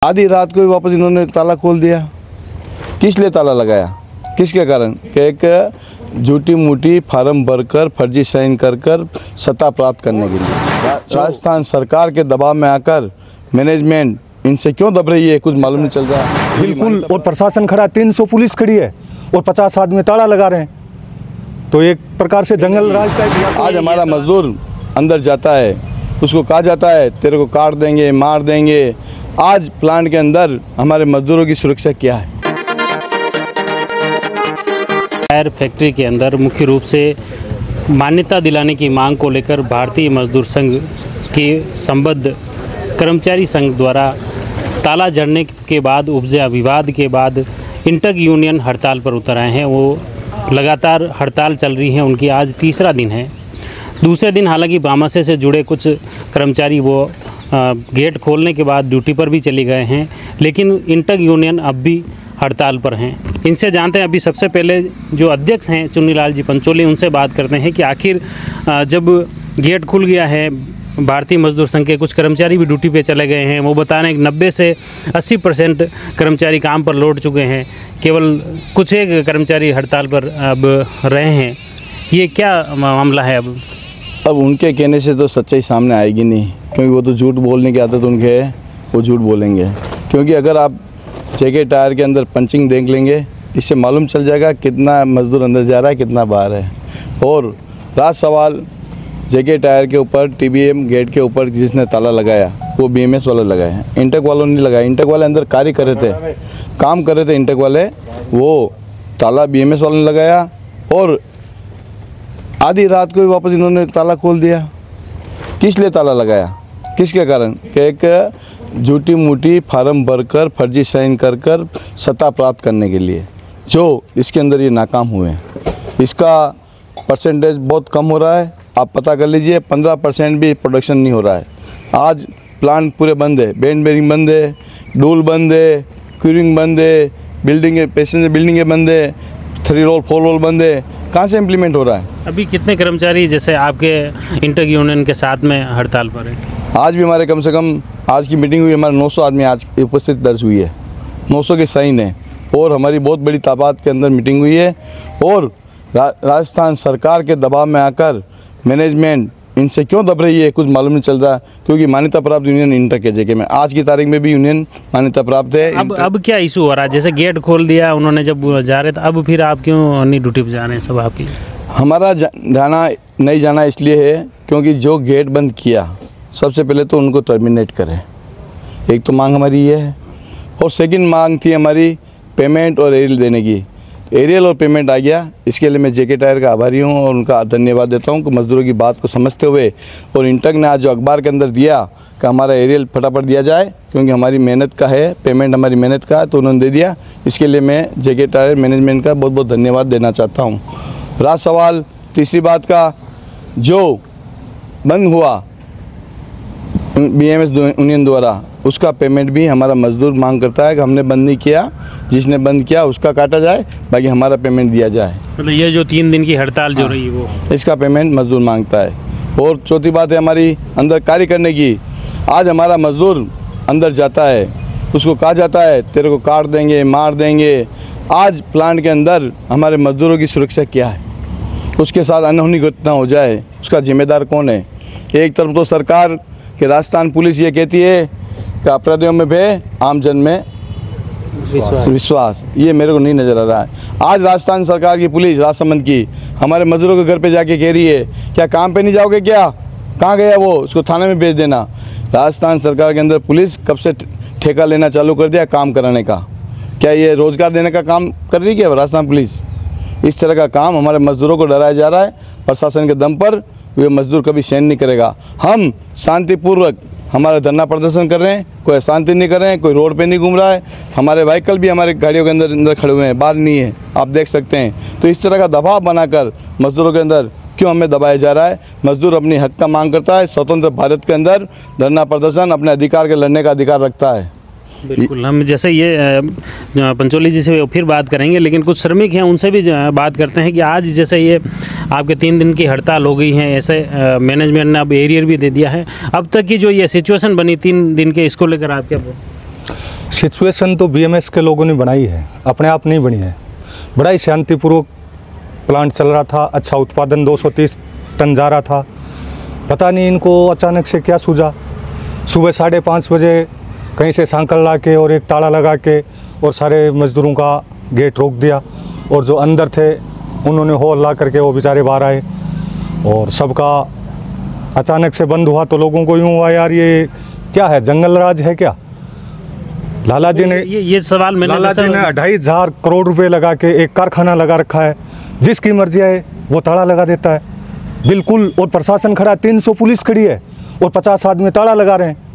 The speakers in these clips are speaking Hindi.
आधी रात को ही वापस इन्होंने ताला खोल दिया। किस लिए ताला लगाया, किसके कारण? कि एक झूठी मूठी फार्म भरकर फर्जी साइन कर सत्ता प्राप्त करने के लिए राजस्थान सरकार के दबाव में आकर मैनेजमेंट इनसे क्यों दब रही है, कुछ मालूम नहीं चल रहा है। बिल्कुल। और प्रशासन खड़ा, 300 पुलिस खड़ी है और 50 आदमी ताला लगा रहे हैं, तो एक प्रकार से जंगल राज का। आज हमारा मजदूर अंदर जाता है, उसको कहा जाता है तेरे को काट देंगे, मार देंगे। आज प्लांट के अंदर हमारे मजदूरों की सुरक्षा क्या है? टायर फैक्ट्री के अंदर मुख्य रूप से मान्यता दिलाने की मांग को लेकर भारतीय मजदूर संघ के संबद्ध कर्मचारी संघ द्वारा ताला जड़ने के बाद उपजे विवाद के बाद इंटक यूनियन हड़ताल पर उतर आए हैं। वो लगातार हड़ताल चल रही है, उनकी आज तीसरा दिन है। दूसरे दिन हालांकि बामासे से जुड़े कुछ कर्मचारी वो गेट खोलने के बाद ड्यूटी पर भी चले गए हैं, लेकिन इंटक यूनियन अब भी हड़ताल पर हैं। इनसे जानते हैं, अभी सबसे पहले जो अध्यक्ष हैं चुन्नीलाल जी पंचोली, उनसे बात करते हैं कि आखिर जब गेट खुल गया है, भारतीय मजदूर संघ के कुछ कर्मचारी भी ड्यूटी पे चले गए हैं, वो बता रहे हैं कि 90 से 80% कर्मचारी काम पर लौट चुके हैं, केवल कुछ एक कर्मचारी हड़ताल पर अब रहे हैं। ये क्या मामला है? अब उनके कहने से तो सच्चाई सामने आएगी नहीं, क्योंकि वो तो झूठ बोलने की आदत उनके है, वो झूठ बोलेंगे। क्योंकि अगर आप जेके टायर के अंदर पंचिंग देख लेंगे, इससे मालूम चल जाएगा कितना मजदूर अंदर जा रहा है, कितना बाहर है। और रात सवाल जेके टायर के ऊपर, टीबीएम गेट के ऊपर जिसने ताला लगाया वो बीएमएस वाला लगाया है, इंटक वालों ने लगाया। इंटक वाले अंदर कार्य कर रहे थे, काम कर रहे थे इंटक वाले, वो ताला बीएमएस वालों ने लगाया। और आधी रात को ही वापस इन्होंने ताला खोल दिया। किस लिए ताला लगाया, किसके कारण? कि एक झूठी मूठी फार्म भरकर फर्जी साइन कर सत्ता प्राप्त करने के लिए, जो इसके अंदर ये नाकाम हुए हैं। इसका परसेंटेज बहुत कम हो रहा है, आप पता कर लीजिए, 15% भी प्रोडक्शन नहीं हो रहा है। आज प्लांट पूरे बंद है, बेंड बेरिंग बंद है, डूल बंद है, क्यूरिंग बंद है, बिल्डिंग पैसेंजर बिल्डिंगें बंद है, 3 रोल 4 रोल बंद है। कहाँ से इम्प्लीमेंट हो रहा है? अभी कितने कर्मचारी जैसे आपके इंटक यूनियन के साथ में हड़ताल पर है? आज भी हमारे कम से कम, आज की मीटिंग हुई, हमारे 900 आदमी आज उपस्थित दर्ज हुई है, 900 के साइन है। और हमारी बहुत बड़ी तादाद के अंदर मीटिंग हुई है। और राजस्थान सरकार के दबाव में आकर मैनेजमेंट इनसे क्यों दब रही है, कुछ मालूम नहीं चल रहा। क्योंकि मान्यता प्राप्त यूनियन इंटक है जेके में, आज की तारीख में भी यूनियन मान्यता प्राप्त है। अब क्या इशू हो रहा है? जैसे गेट खोल दिया उन्होंने जब जा रहे थे, अब फिर आप क्यों नहीं ड्यूटी पर जा रहे हैं? सब आपकी हमारा जाना नहीं जाना इसलिए है क्योंकि जो गेट बंद किया, सबसे पहले तो उनको टर्मिनेट करें, एक तो मांग हमारी ये है। और सेकंड मांग थी हमारी पेमेंट और एरियल देने की। एरियल और पेमेंट आ गया, इसके लिए मैं जेके टायर का आभारी हूँ और उनका धन्यवाद देता हूँ कि मजदूरों की बात को समझते हुए। और इंटक ने आज जो अखबार के अंदर दिया कि हमारा एरियल फटाफट दिया जाए, क्योंकि हमारी मेहनत का है, पेमेंट हमारी मेहनत का है, तो उन्होंने दे दिया। इसके लिए मैं जेके टायर मैनेजमेंट का बहुत बहुत धन्यवाद देना चाहता हूँ। रात सवाल तीसरी बात का, जो बंद हुआ बीएमएस यूनियन द्वारा, उसका पेमेंट भी हमारा मजदूर मांग करता है कि हमने बंद नहीं किया, जिसने बंद किया उसका काटा जाए, बाकी हमारा पेमेंट दिया जाए। मतलब ये जो 3 दिन की हड़ताल जो रही वो, इसका पेमेंट मजदूर मांगता है। और चौथी बात है हमारी अंदर कार्य करने की। आज हमारा मजदूर अंदर जाता है, उसको कहा जाता है तेरे को काट देंगे, मार देंगे। आज प्लांट के अंदर हमारे मजदूरों की सुरक्षा क्या है? उसके साथ अनहोनी घटना हो जाए, उसका जिम्मेदार कौन है? एक तरफ तो सरकार कि राजस्थान पुलिस ये कहती है कि अपराधियों में भय, आम जन में विश्वास। ये मेरे को नहीं नज़र आ रहा है। आज राजस्थान सरकार की पुलिस, राजसमंद की, हमारे मजदूरों के घर पे जाके कह रही है क्या काम पे नहीं जाओगे, क्या कहाँ गया वो, उसको थाने में भेज देना। राजस्थान सरकार के अंदर पुलिस कब से ठेका लेना चालू कर दिया काम कराने का? क्या ये रोज़गार देने का काम कर रही है क्या राजस्थान पुलिस? इस तरह का काम हमारे मजदूरों को डराया जा रहा है। प्रशासन के दम पर वे मजदूर कभी सहन नहीं करेगा। हम शांतिपूर्वक हमारा धरना प्रदर्शन कर रहे हैं, कोई अशांति नहीं कर रहे हैं, कोई रोड पे नहीं घूम रहा है। हमारे व्हीकल भी हमारे गाड़ियों के अंदर खड़े हुए हैं, बाहर नहीं है, आप देख सकते हैं। तो इस तरह का दबाव बनाकर मजदूरों के अंदर क्यों हमें दबाया जा रहा है? मजदूर अपनी हक का मांग करता है। स्वतंत्र भारत के अंदर धरना प्रदर्शन अपने अधिकार के लड़ने का अधिकार रखता है। बिल्कुल, हम जैसे ये पंचोली जी से फिर बात करेंगे, लेकिन कुछ श्रमिक हैं उनसे भी बात करते हैं कि आज जैसे ये आपके 3 दिन की हड़ताल हो गई है, ऐसे मैनेजमेंट ने अब एरियर भी दे दिया है, अब तक की जो ये सिचुएशन बनी 3 दिन के, इसको लेकर आप क्या बोल? सिचुएशन तो बीएमएस के लोगों ने बनाई है, अपने आप नहीं बनी है। बड़ा ही शांतिपूर्वक प्लांट चल रहा था, अच्छा उत्पादन 230 टन जा रहा था। पता नहीं इनको अचानक से क्या सूझा, सुबह 5:30 बजे कहीं से सांकल ला के और एक ताला लगा के और सारे मजदूरों का गेट रोक दिया, और जो अंदर थे उन्होंने हॉल ला करके वो बेचारे बाहर आए, और सबका अचानक से बंद हुआ। तो लोगों को यूँ हुआ, यार ये क्या है, जंगल राज है क्या। लाला जी ने ये सवाल मैंने लाला जी ने 2,500 करोड़ रुपए लगा के एक कारखाना लगा रखा है, जिसकी मर्जी है वो ताला लगा देता है बिल्कुल। और प्रशासन खड़ा, 300 पुलिस खड़ी है और 50 आदमी ताला लगा रहे हैं।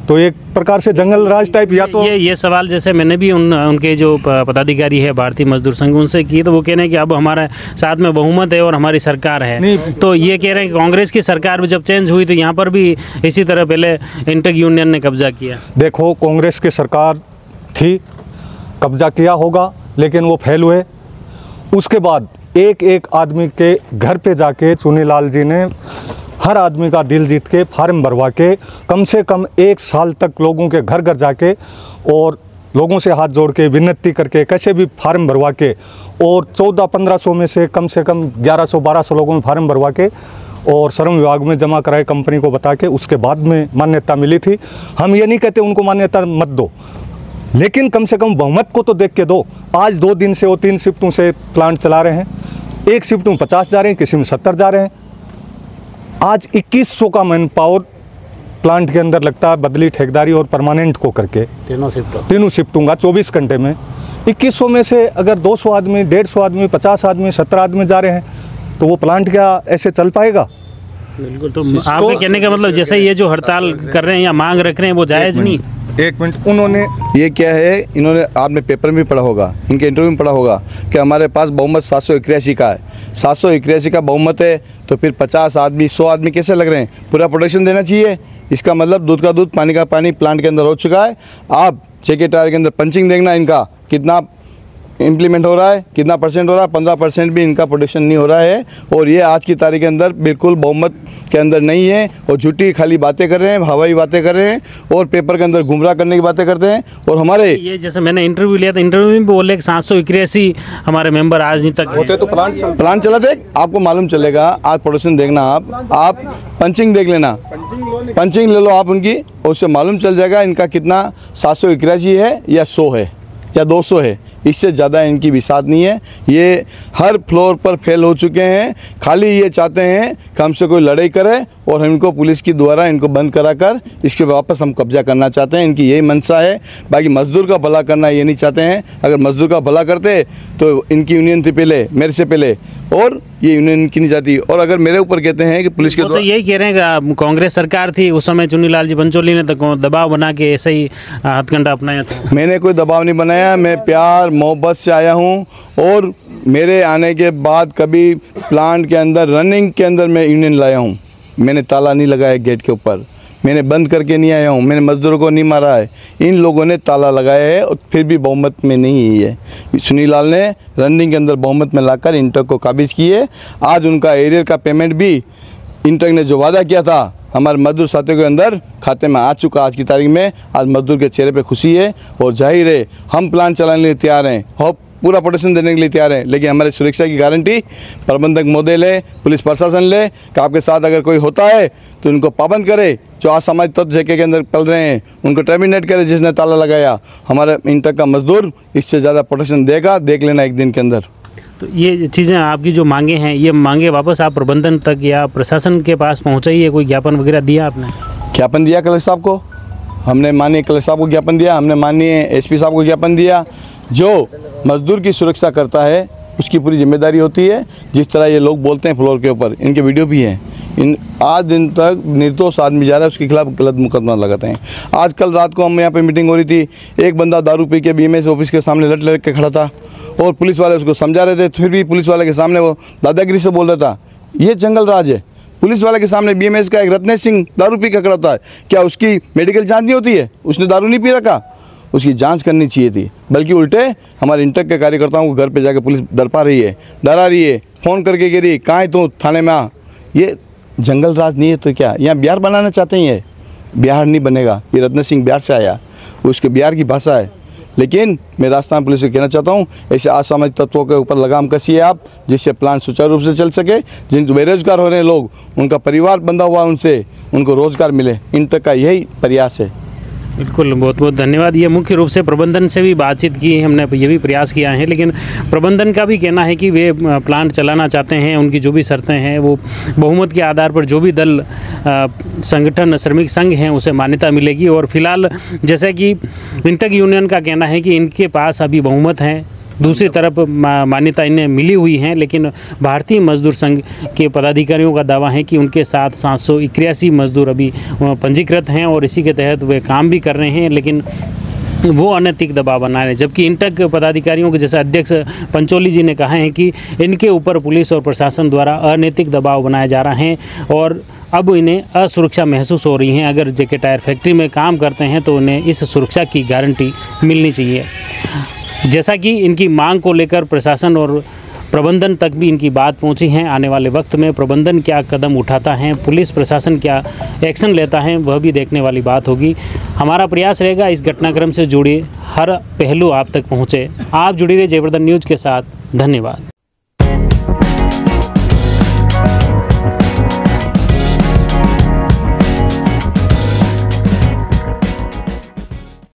तो एक प्रकार से जंगल राज टाइप। या तो ये सवाल जैसे मैंने भी उनके जो पदाधिकारी है भारतीय मजदूर संघ उनसे की, तो वो कह रहे हैं कि अब हमारे साथ में बहुमत है और हमारी सरकार है। तो ये कह रहे हैं कि कांग्रेस की सरकार जब चेंज हुई तो यहाँ पर भी इसी तरह पहले इंटक यूनियन ने कब्जा किया। देखो, कांग्रेस की सरकार थी, कब्जा किया होगा, लेकिन वो फेल हुए। उसके बाद एक एक आदमी के घर पे जाके चुनीलाल जी ने हर आदमी का दिल जीत के फार्म भरवा के कम से कम 1 साल तक लोगों के घर घर जाके और लोगों से हाथ जोड़ के विनती करके कैसे भी फार्म भरवा के, और 1400-1500 में से कम 1100-1200 लोगों में फार्म भरवा के और श्रम विभाग में जमा कराए, कंपनी को बता के। उसके बाद में मान्यता मिली थी। हम ये नहीं कहते उनको मान्यता मत दो, लेकिन कम से कम बहुमत को तो देख के दो। आज 2 दिन से वो 3 शिफ्टों से प्लांट चला रहे हैं, एक शिफ्ट में 50 जा रहे हैं, किसी में 70 जा रहे हैं। आज 2100 का मैन पावर प्लांट के अंदर लगता है, बदली ठेकेदारी और परमानेंट को करके तीनों शिफ्टों का 24 घंटे में। 2100 में से अगर 200 आदमी, 150 आदमी, 50 आदमी, 70 आदमी जा रहे हैं, तो वो प्लांट क्या ऐसे चल पाएगा? बिल्कुल। तो आपके कहने का मतलब जैसे ये जो हड़ताल कर रहे हैं या मांग रख रहे हैं वो जायज़ नहीं। एक मिनट, उन्होंने ये क्या है, इन्होंने आपने पेपर में पढ़ा होगा, इनके इंटरव्यू में पढ़ा होगा कि हमारे पास बहुमत 781 का है। 781 का बहुमत है तो फिर 50 आदमी 100 आदमी कैसे लग रहे हैं? पूरा प्रोटेक्शन देना चाहिए। इसका मतलब दूध का दूध पानी का पानी प्लांट के अंदर हो चुका है। आप चेक टायर के अंदर पंचिंग देखना, इनका कितना इम्प्लीमेंट हो रहा है, कितना परसेंट हो रहा है। 15% भी इनका प्रोडक्शन नहीं हो रहा है, और ये आज की तारीख के अंदर बिल्कुल बहुमत के अंदर नहीं है, और झूठी खाली बातें कर रहे हैं, हवाई बातें कर रहे हैं, और पेपर के अंदर गुमराह करने की बातें करते हैं। और हमारे ये जैसे मैंने इंटरव्यू लिया था, इंटरव्यू में भी बोले कि 781 हमारे मेंबर आज नहीं तक होते तो प्लांट चला थे। आपको मालूम चलेगा, आज प्रोडक्शन देखना, आप पंचिंग देख लेना, पंचिंग ले लो आप उनकी, उससे मालूम चल जाएगा इनका कितना 781 है या 100 है या 200 है। इससे ज़्यादा इनकी विसात नहीं है। ये हर फ्लोर पर फेल हो चुके हैं। खाली ये चाहते हैं कि हमसे कोई लड़ाई करे और इनको पुलिस की द्वारा इनको बंद कराकर इसके वापस हम कब्जा करना चाहते हैं। इनकी यही मंशा है। बाकी मजदूर का भला करना ये नहीं चाहते हैं। अगर मजदूर का भला करते तो इनकी यूनियन थी पहले, मेरे से पहले, और ये यूनियन की नहीं जाती। और अगर मेरे ऊपर कहते हैं कि पुलिस के तो यही कह रहे हैं कि कांग्रेस सरकार थी उस समय, चुनीलाल जी पंचोली ने तो दबाव बना के ऐसे ही हथकंडा अपनाया था। मैंने कोई दबाव नहीं बनाया, मैं प्यार मोहब्बत से आया हूँ। और मेरे आने के बाद कभी प्लांट के अंदर रनिंग के अंदर मैं यूनियन लाया हूँ। मैंने ताला नहीं लगाया गेट के ऊपर, मैंने बंद करके नहीं आया हूँ, मैंने मजदूरों को नहीं मारा है। इन लोगों ने ताला लगाया है और फिर भी बहुमत में नहीं है। सुनीलाल ने रनिंग के अंदर बहुमत में लाकर इंटक को काबिज किए। आज उनका एरियर का पेमेंट भी इंटक ने जो वादा किया था हमारे मजदूर साथियों के अंदर खाते में आ चुका। आज की तारीख में आज मजदूर के चेहरे पे खुशी है। और जाहिर है हम प्लान चलाने के लिए तैयार हैं और पूरा प्रोटेक्शन देने के लिए तैयार हैं, लेकिन हमारी सुरक्षा की गारंटी प्रबंधक महोदय ले, पुलिस प्रशासन ले कि आपके साथ अगर कोई होता है तो इनको पाबंद करे। जो असामाजिक तत्व जेके के अंदर पल रहे हैं उनको टर्मिनेट करे, जिसने ताला लगाया। हमारे इंटक का मजदूर इससे ज़्यादा प्रोटेक्शन देगा, देख लेना एक दिन के अंदर। तो ये चीज़ें आपकी जो मांगे हैं, ये मांगे वापस आप प्रबंधन तक या प्रशासन के पास पहुँचाई है? कोई ज्ञापन वगैरह दिया आपने? ज्ञापन दिया कलेक्टर साहब को, हमने माननीय कलेक्टर साहब को ज्ञापन दिया, हमने माननीय एसपी साहब को ज्ञापन दिया। जो मजदूर की सुरक्षा करता है उसकी पूरी जिम्मेदारी होती है। जिस तरह ये लोग बोलते हैं फ्लोर के ऊपर, इनके वीडियो भी हैं। इन आज दिन तक निर्दोष आदमी जा रहा है, उसके खिलाफ गलत मुकदमा लगाते हैं। आज कल रात को हम यहाँ पे मीटिंग हो रही थी, एक बंदा दारू पी के बीएमएस ऑफिस के सामने लट के खड़ा था और पुलिस वाले उसको समझा रहे थे, फिर भी पुलिस वाले के सामने वो दादागिरी से बोल रहा था। ये जंगल राज है। पुलिस वाले के सामने बीएमएस का एक रत्नेश सिंह दारू पी के खड़ा होता है, क्या उसकी मेडिकल जांच नहीं होती है? उसने दारू नहीं पी रखा, उसकी जांच करनी चाहिए थी। बल्कि उल्टे हमारे इंटक के कार्यकर्ताओं को घर पे जाकर पुलिस डरा रही है, फ़ोन करके कह रही कहाँ है तू, थाने में आ। ये जंगल राज नहीं है तो क्या यहाँ बिहार बनाना चाहते हैं? बिहार नहीं बनेगा। ये रत्न सिंह बिहार से आया, उसके बिहार की भाषा है। लेकिन मैं राजस्थान पुलिस से कहना चाहता हूँ, ऐसे असामाजिक तत्वों के ऊपर लगाम कसिए आप, जिससे प्लान सुचारू रूप से चल सके। जिन बेरोजगार हो रहे हैं लोग, उनका परिवार बंधा हुआ, उनसे उनको रोजगार मिले, इन तक का यही प्रयास है। बिल्कुल, बहुत बहुत धन्यवाद। ये मुख्य रूप से प्रबंधन से भी बातचीत की, हमने ये भी प्रयास किया है, लेकिन प्रबंधन का भी कहना है कि वे प्लांट चलाना चाहते हैं। उनकी जो भी शर्तें हैं वो बहुमत के आधार पर जो भी दल संगठन श्रमिक संघ हैं उसे मान्यता मिलेगी। और फिलहाल जैसा कि इंटक यूनियन का कहना है कि इनके पास अभी बहुमत है, दूसरी तरफ मान्यता इन्हें मिली हुई है, लेकिन भारतीय मजदूर संघ के पदाधिकारियों का दावा है कि उनके साथ 781 मजदूर अभी पंजीकृत हैं और इसी के तहत वे काम भी कर रहे हैं, लेकिन वो अनैतिक दबाव बना रहे हैं। जबकि इंटक पदाधिकारियों के जैसे अध्यक्ष पंचोली जी ने कहा है कि इनके ऊपर पुलिस और प्रशासन द्वारा अनैतिक दबाव बनाया जा रहा है और अब इन्हें असुरक्षा महसूस हो रही है। अगर जेके टायर फैक्ट्री में काम करते हैं तो उन्हें इस सुरक्षा की गारंटी मिलनी चाहिए। जैसा कि इनकी मांग को लेकर प्रशासन और प्रबंधन तक भी इनकी बात पहुंची है। आने वाले वक्त में प्रबंधन क्या कदम उठाता है, पुलिस प्रशासन क्या एक्शन लेता है, वह भी देखने वाली बात होगी। हमारा प्रयास रहेगा इस घटनाक्रम से जुड़ी हर पहलू आप तक पहुंचे। आप जुड़ी रहे जयवर्धन न्यूज़ के साथ। धन्यवाद।